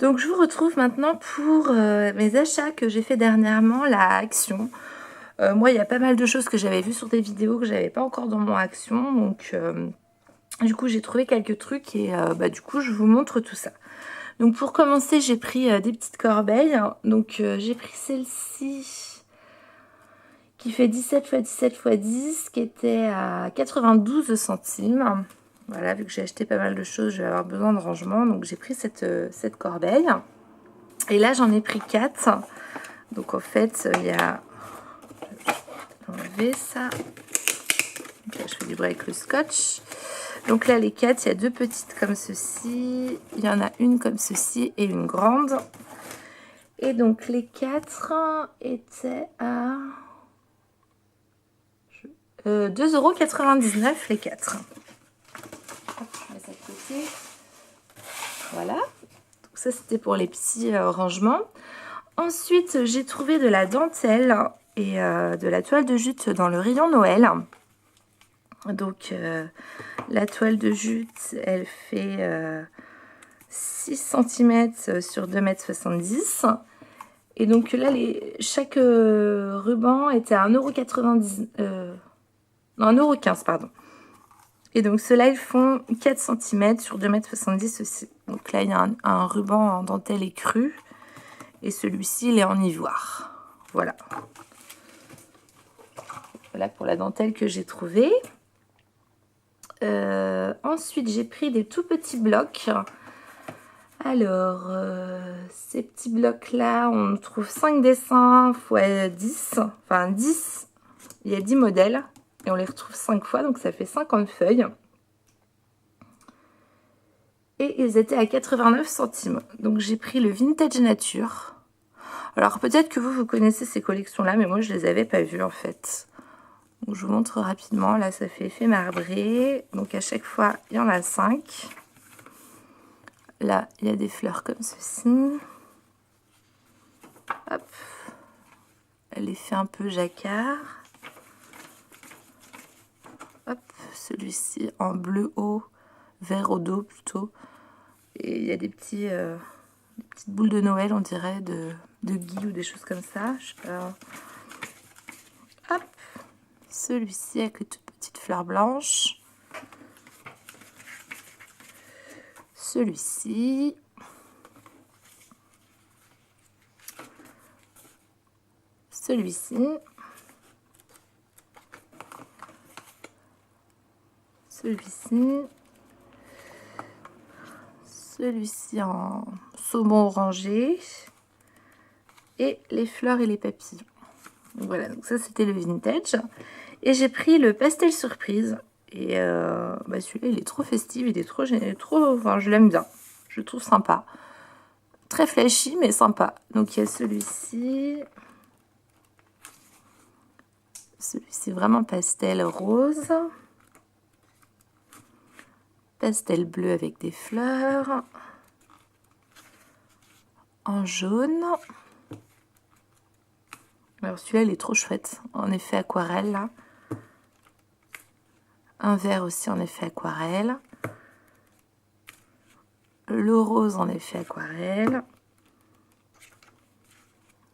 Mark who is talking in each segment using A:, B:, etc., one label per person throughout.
A: Donc je vous retrouve maintenant pour mes achats que j'ai fait dernièrement, la Action. Moi, il y a pas mal de choses que j'avais vues sur des vidéos que j'avais pas encore dans mon Action. Donc du coup, j'ai trouvé quelques trucs et du coup, je vous montre tout ça. Donc pour commencer, j'ai pris des petites corbeilles. Donc j'ai pris celle-ci qui fait 17 x 17 x 10, qui était à 92 centimes. Voilà, vu que j'ai acheté pas mal de choses, je vais avoir besoin de rangement. Donc j'ai pris cette corbeille. Et là, j'en ai pris 4. Donc en fait, il y a... Je vais enlever ça. Donc là, je fais du bruit avec le scotch. Donc là, les 4, il y a 2 petites comme ceci. Il y en a une comme ceci et une grande. Et donc les 4 étaient à 2,99 € les 4. Hop, je mets ça de côté. Voilà. Donc ça, c'était pour les petits rangements. Ensuite, j'ai trouvé de la dentelle et de la toile de jute dans le rayon Noël. Donc la toile de jute, elle fait 6 cm sur 2,70 m. Et donc là, chaque ruban était à 1,90 €. Non, 1,15 €, pardon. Et donc ceux-là, ils font 4 cm sur 2,70 m aussi. Donc là, il y a un ruban en dentelle écrue. Et celui-ci, il est en ivoire. Voilà. Voilà pour la dentelle que j'ai trouvée. Ensuite, j'ai pris des tout petits blocs. Alors, ces petits blocs-là, on trouve 5 dessins x 10. Enfin, 10. Il y a 10 modèles. Et on les retrouve 5 fois, donc ça fait 50 feuilles. Et ils étaient à 89 centimes. Donc j'ai pris le Vintage Nature. Alors peut-être que vous connaissez ces collections-là, mais moi je les avais pas vues en fait. Donc je vous montre rapidement. Là, ça fait effet marbré. Donc à chaque fois, il y en a 5. Là, il y a des fleurs comme ceci. Hop. L'effet un peu jacquard. Hop. Celui-ci en bleu haut, vert au dos plutôt. Et il y a des petites boules de Noël, on dirait, de gui ou des choses comme ça. Je sais pas. Hop. Celui-ci avec les toutes petites fleurs blanches. Celui-ci. Celui-ci. Celui-ci. Celui-ci en saumon orangé. Et les fleurs et les papillons. Donc voilà, donc ça c'était le vintage. Et j'ai pris le pastel surprise. Et celui-là il est trop festif, il est trop, enfin je l'aime bien. Je le trouve sympa. Très flashy mais sympa. Donc il y a celui-ci. Celui-ci vraiment pastel rose. Pastel bleu avec des fleurs. En jaune. Alors celui-là, il est trop chouette. En effet aquarelle, là. Un vert aussi en effet aquarelle. Le rose en effet aquarelle.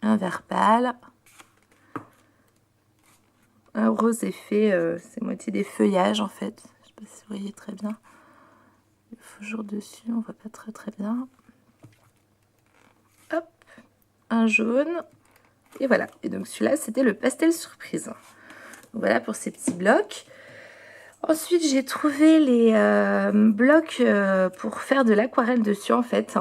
A: Un vert pâle. Un rose effet, c'est moitié des feuillages en fait. Je sais pas si vous voyez très bien. Le faux jour dessus, on voit pas très bien. Hop, un jaune. Et voilà. Et donc celui-là, c'était le pastel surprise. Donc, voilà pour ces petits blocs. Ensuite, j'ai trouvé les blocs pour faire de l'aquarelle dessus en fait.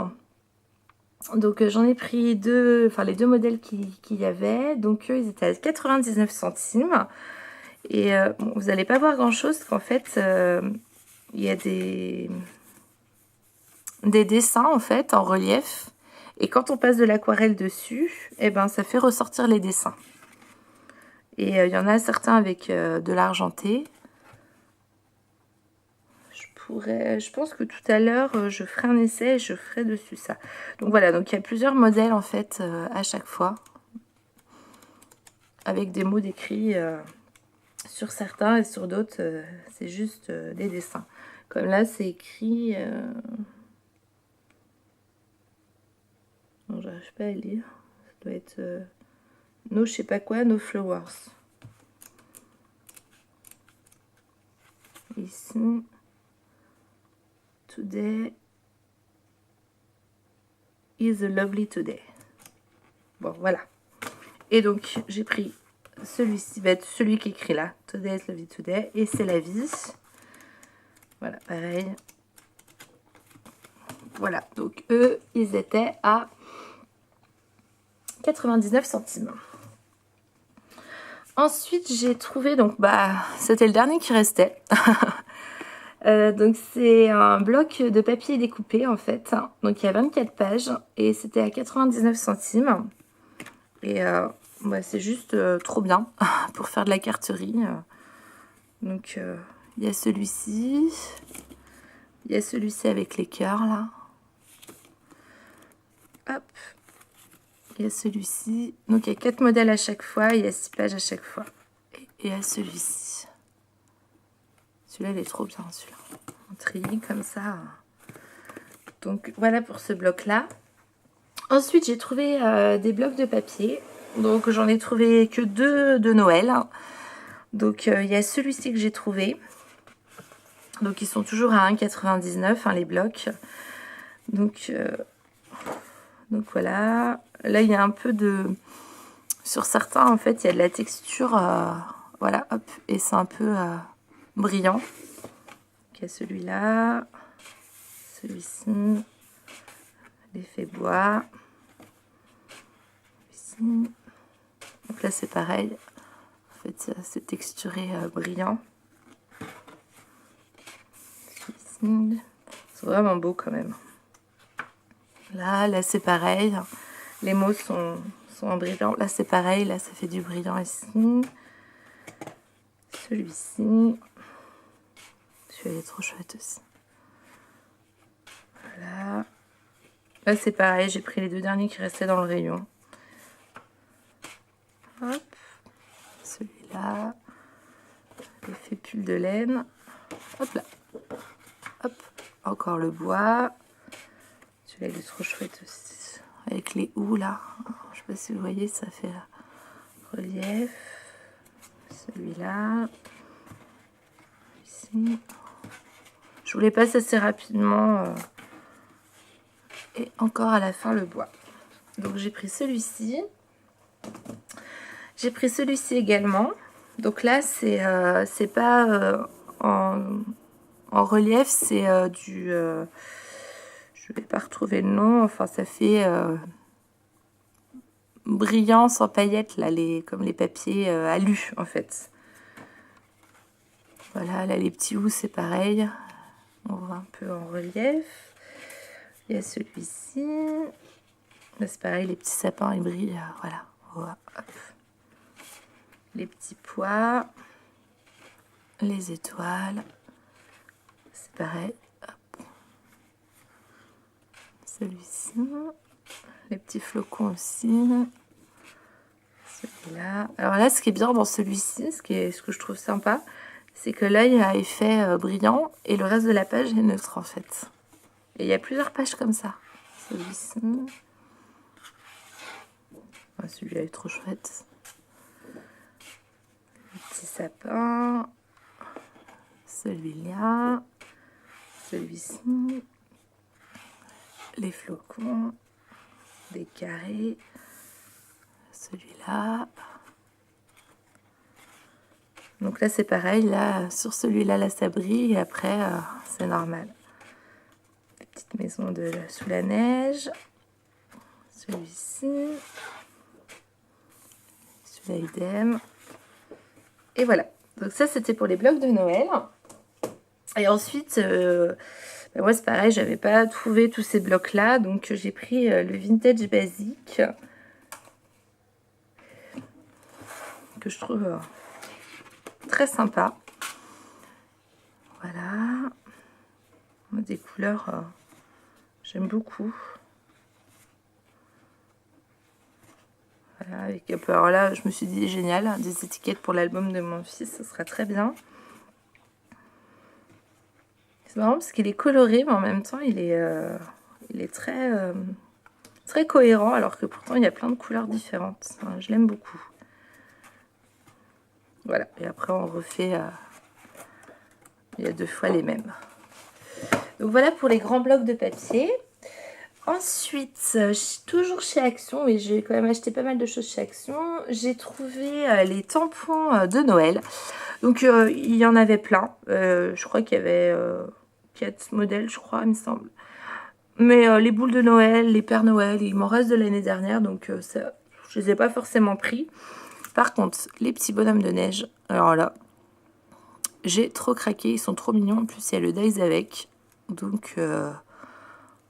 A: Donc j'en ai pris deux, enfin les deux modèles qu'il y avait. Donc eux, ils étaient à 99 centimes. Et bon, vous n'allez pas voir grand chose qu'en fait il y a des dessins en fait en relief. Et quand on passe de l'aquarelle dessus, et ben ça fait ressortir les dessins. Et il y en a certains avec de l'argenté. Je pense que tout à l'heure je ferai un essai et je ferai dessus ça. Donc voilà, donc il y a plusieurs modèles en fait à chaque fois. Avec des mots décrits sur certains et sur d'autres c'est juste des dessins. Comme là c'est écrit j'arrive pas à lire. Ça doit être no je sais pas quoi, no flowers. Ici, today is a lovely today. Bon, voilà. Et donc, j'ai pris celui-ci, va être celui qui est écrit là. Today is lovely today. Et c'est la vie. Voilà, pareil. Voilà, donc eux, ils étaient à 99 centimes. Ensuite, j'ai trouvé, donc, c'était le dernier qui restait. Donc, c'est un bloc de papier découpé, en fait. Donc, il y a 24 pages et c'était à 99 centimes. Et c'est juste trop bien pour faire de la carterie. Donc, il y a celui-ci. Il y a celui-ci avec les cœurs, là. Hop. Il y a celui-ci. Donc, il y a 4 modèles à chaque fois. Il y a 6 pages à chaque fois. Et il y a celui-ci. Celui-là, il est trop bien, celui-là. En treillis, comme ça. Donc, voilà pour ce bloc-là. Ensuite, j'ai trouvé des blocs de papier. Donc, j'en ai trouvé que 2 de Noël. Donc, il y a celui-ci que j'ai trouvé. Donc, ils sont toujours à 1,99 hein, les blocs. Donc, voilà. Là, il y a un peu de... Sur certains, en fait, il y a de la texture. Voilà, hop. Et c'est un peu brillant. Donc, il y a celui-là. Celui-ci. L'effet bois. Ici. Donc là, c'est pareil. En fait, c'est texturé brillant. Celui-ci. C'est vraiment beau quand même. Là, c'est pareil. Les mots sont en brillant. Là, c'est pareil. Là, ça fait du brillant ici. Celui-ci. Celui-là est trop chouette aussi. Voilà. Là, c'est pareil. J'ai pris les 2 derniers qui restaient dans le rayon. Hop. Celui-là. L'effet pull de laine. Hop là. Hop. Encore le bois. Celui-là, il est trop chouette aussi. Avec les houes, là. Je sais pas si vous voyez, ça fait relief. Celui-là. Ici. Je vous les passe assez rapidement. Et encore à la fin, le bois. Donc, j'ai pris celui-ci. J'ai pris celui-ci également. Donc là, c'est pas en relief, c'est du... je vais pas retrouver le nom. Enfin, ça fait brillant sans paillettes, là, comme les papiers alu, en fait. Voilà, là, les petits houts, c'est pareil. On voit un peu en relief. Il y a celui-ci. Là, c'est pareil, les petits sapins, ils brillent. Voilà. Hop. Les petits pois. Les étoiles. C'est pareil. Hop. Celui-ci. Les petits flocons aussi. Celui-là. Alors là, ce qui est bien dans celui-ci, ce que je trouve sympa, c'est que là, il y a effet brillant et le reste de la page est neutre en fait. Et il y a plusieurs pages comme ça. Celui-ci. Ah, celui-là est trop chouette. Le petit sapin. Celui-là. Celui-ci. Les flocons. Des carrés. Celui-là. Donc là, c'est pareil. Là, sur celui-là, là, ça brille. Et après, c'est normal. La petite maison sous la neige. Celui-ci. Celui-là, idem. Et voilà. Donc ça, c'était pour les blocs de Noël. Et ensuite, moi, c'est pareil. J'avais pas trouvé tous ces blocs-là. Donc, j'ai pris le Vintage Basique. Que je trouve très sympa. Voilà. Des couleurs, j'aime beaucoup. Voilà, avec un peu. Alors là, je me suis dit génial, hein, des étiquettes pour l'album de mon fils, ça sera très bien. C'est marrant parce qu'il est coloré, mais en même temps, il est très très cohérent, alors que pourtant il y a plein de couleurs différentes. Enfin, je l'aime beaucoup. Voilà, et après on refait, il y a 2 fois les mêmes. Donc voilà pour les grands blocs de papier. Ensuite, toujours chez Action, et j'ai quand même acheté pas mal de choses chez Action, j'ai trouvé les tampons de Noël. Donc il y en avait plein, je crois qu'il y avait 4 modèles, je crois, il me semble. Mais les boules de Noël, les Pères Noël, il m'en reste de l'année dernière, donc ça, je les ai pas forcément pris. Par contre, les petits bonhommes de neige, alors là, j'ai trop craqué, ils sont trop mignons. En plus, il y a le Days avec, donc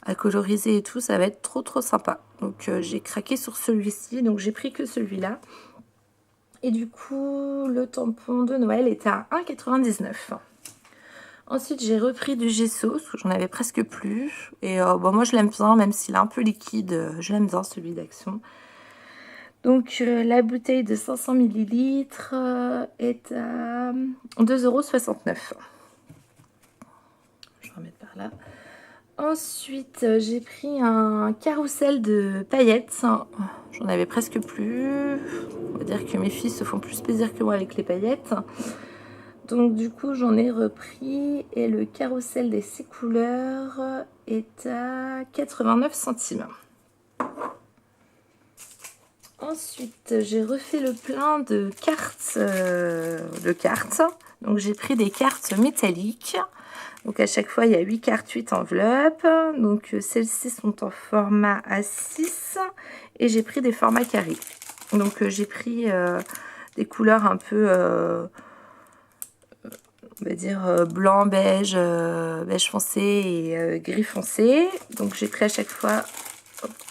A: à coloriser et tout, ça va être trop sympa. Donc j'ai craqué sur celui-ci, donc j'ai pris que celui-là. Et du coup, le tampon de Noël était à 1,99 €. Ensuite, j'ai repris du gesso, parce que j'en avais presque plus. Et bon, moi, je l'aime bien, même s'il est un peu liquide, je l'aime bien, celui d'Action. Donc, la bouteille de 500 ml est à 2,69 €. Je vais remettre par là. Ensuite, j'ai pris un carrousel de paillettes. J'en avais presque plus. On va dire que mes filles se font plus plaisir que moi avec les paillettes. Donc du coup, j'en ai repris et le carrousel des 6 couleurs est à 89 centimes. Ensuite, j'ai refait le plein de cartes. Donc j'ai pris des cartes métalliques. Donc à chaque fois, il y a 8 cartes, 8 enveloppes. Donc celles-ci sont en format A6 et j'ai pris des formats carrés. Donc j'ai pris des couleurs un peu, on va dire, blanc, beige, beige foncé et gris foncé. Donc j'ai pris à chaque fois,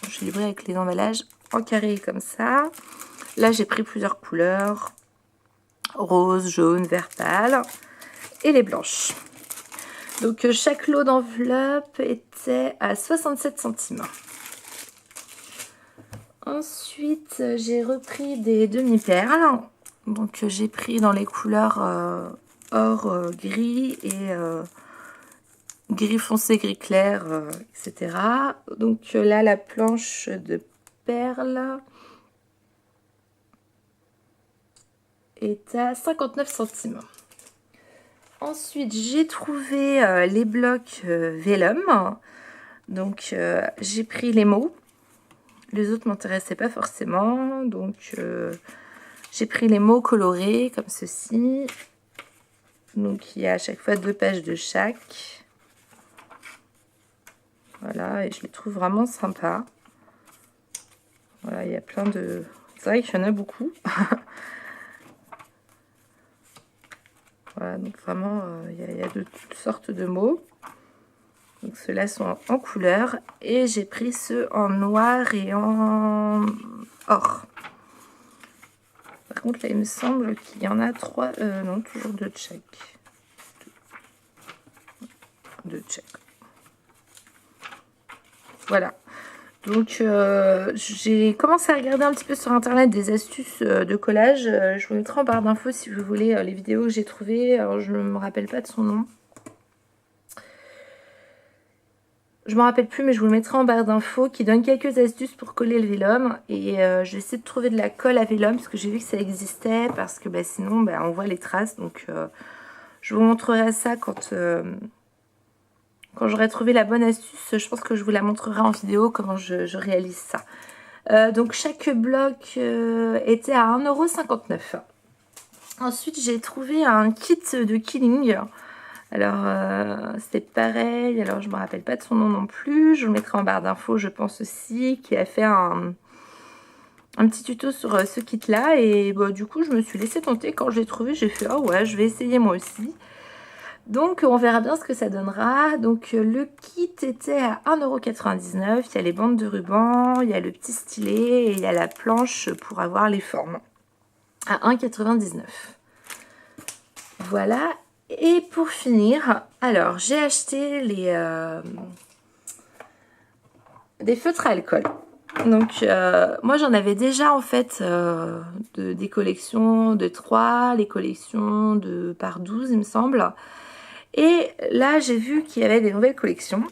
A: j'ai livré avec les emballages en carré comme ça. Là, j'ai pris plusieurs couleurs, rose, jaune, vert pâle et les blanches. Donc chaque lot d'enveloppe était à 67 centimes. Ensuite, j'ai repris des demi-perles. Donc j'ai pris dans les couleurs or, gris et gris foncé, gris clair, etc. Donc là, la planche de perles est à 59 centimes. Ensuite, j'ai trouvé les blocs vellum. Donc, j'ai pris les mots. Les autres m'intéressaient pas forcément. Donc, j'ai pris les mots colorés comme ceci. Donc, il y a à chaque fois 2 pages de chaque. Voilà, et je les trouve vraiment sympas. Voilà, il y a plein de... C'est vrai qu'il y en a beaucoup. Voilà, donc vraiment, il y a de toutes sortes de mots. Donc ceux-là sont en couleur. Et j'ai pris ceux en noir et en or. Par contre, là, il me semble qu'il y en a 3... non, toujours 2 de chaque. 2 de chaque. Voilà. Donc, j'ai commencé à regarder un petit peu sur internet des astuces de collage. Je vous mettrai en barre d'infos si vous voulez les vidéos que j'ai trouvées. Alors, je ne me rappelle pas de son nom. Je ne me rappelle plus, mais je vous le mettrai en barre d'infos qui donne quelques astuces pour coller le vélum. Et je vais essayer de trouver de la colle à vélum parce que j'ai vu que ça existait. Parce que sinon, on voit les traces. Donc, je vous montrerai ça quand j'aurai trouvé la bonne astuce. Je pense que je vous la montrerai en vidéo comment je réalise ça. Donc chaque bloc était à 1,59 €. Ensuite, j'ai trouvé un kit de Killing. Alors, c'est pareil. Alors, je ne me rappelle pas de son nom non plus. Je vous le mettrai en barre d'infos, je pense aussi, qui a fait un petit tuto sur ce kit-là. Et du coup, je me suis laissée tenter. Quand je l'ai trouvé, j'ai fait « Oh ouais, je vais essayer moi aussi ». Donc, on verra bien ce que ça donnera. Donc, le kit était à 1,99 €. Il y a les bandes de ruban, il y a le petit stylet et il y a la planche pour avoir les formes. À 1,99 €. Voilà. Et pour finir, alors, j'ai acheté des feutres à alcool. Donc, moi, j'en avais déjà, en fait, des collections de 3, les collections de par 12, il me semble. Et là, j'ai vu qu'il y avait des nouvelles collections.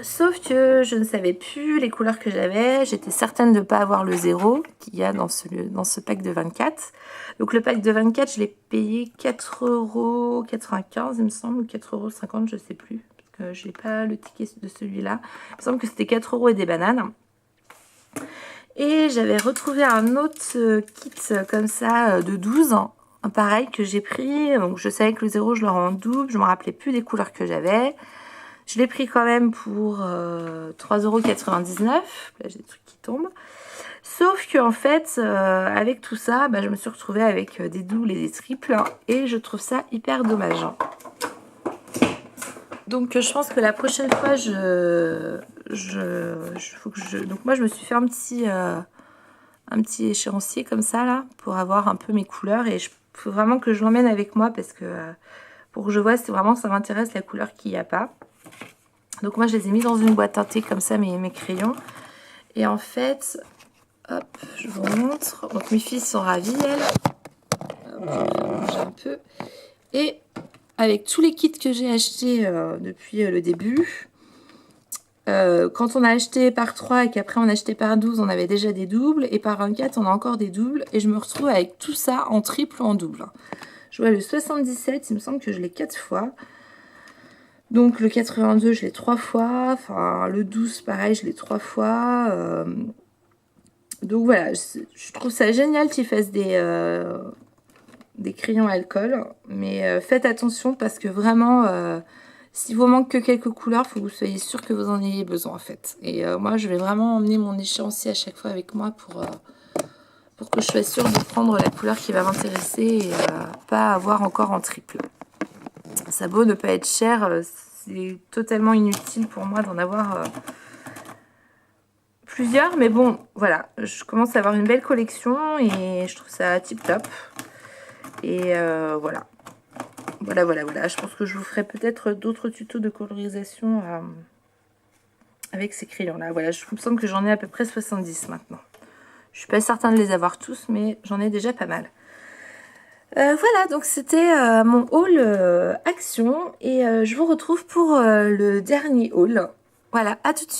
A: Sauf que je ne savais plus les couleurs que j'avais. J'étais certaine de ne pas avoir le 0 qu'il y a dans ce pack de 24. Donc le pack de 24, je l'ai payé 4,95 € il me semble, ou 4,50 €, je ne sais plus. Parce que je n'ai pas le ticket de celui-là. Il me semble que c'était 4 € et des bananes. Et j'avais retrouvé un autre kit comme ça de 12, pareil, que j'ai pris. Donc je savais que le 0, je l'aurais en double. Je ne me rappelais plus des couleurs que j'avais. Je l'ai pris quand même pour 3,99 €. Là, j'ai des trucs qui tombent. Sauf que en fait, avec tout ça, je me suis retrouvée avec des doubles et des triples. Et je trouve ça hyper dommage. Donc, je pense que la prochaine fois, donc, moi, je me suis fait un petit échéancier comme ça, là, pour avoir un peu mes couleurs. Et il faut vraiment que je l'emmène avec moi parce que pour que je vois si vraiment ça m'intéresse la couleur qu'il n'y a pas. Donc moi je les ai mis dans une boîte teintée comme ça, mes crayons. Et en fait, hop, je vous montre. Donc mes filles sont ravies, elles. Hop, je vais faire manger un peu. Et avec tous les kits que j'ai achetés depuis le début, quand on a acheté par 3 et qu'après on a acheté par 12, on avait déjà des doubles. Et par 24, on a encore des doubles. Et je me retrouve avec tout ça en triple ou en double. Je vois le 77, il me semble que je l'ai 4 fois. Donc le 82, je l'ai 3 fois. Enfin, le 12, pareil, je l'ai 3 fois. Donc voilà, je trouve ça génial qu'ils fassent des crayons à alcool. Mais faites attention parce que vraiment, s'il vous manque que quelques couleurs, il faut que vous soyez sûr que vous en ayez besoin en fait. Et moi, je vais vraiment emmener mon échéancier à chaque fois avec moi pour que je sois sûre de prendre la couleur qui va m'intéresser et pas avoir encore en triple. Ça a beau ne pas être cher, c'est totalement inutile pour moi d'en avoir plusieurs. Mais bon, voilà, je commence à avoir une belle collection et je trouve ça tip top. Et voilà. Voilà. Je pense que je vous ferai peut-être d'autres tutos de colorisation avec ces crayons-là. Voilà, je me semble que j'en ai à peu près 70 maintenant. Je suis pas certaine de les avoir tous, mais j'en ai déjà pas mal. Voilà, donc c'était mon haul action et je vous retrouve pour le dernier haul. Voilà, à tout de suite.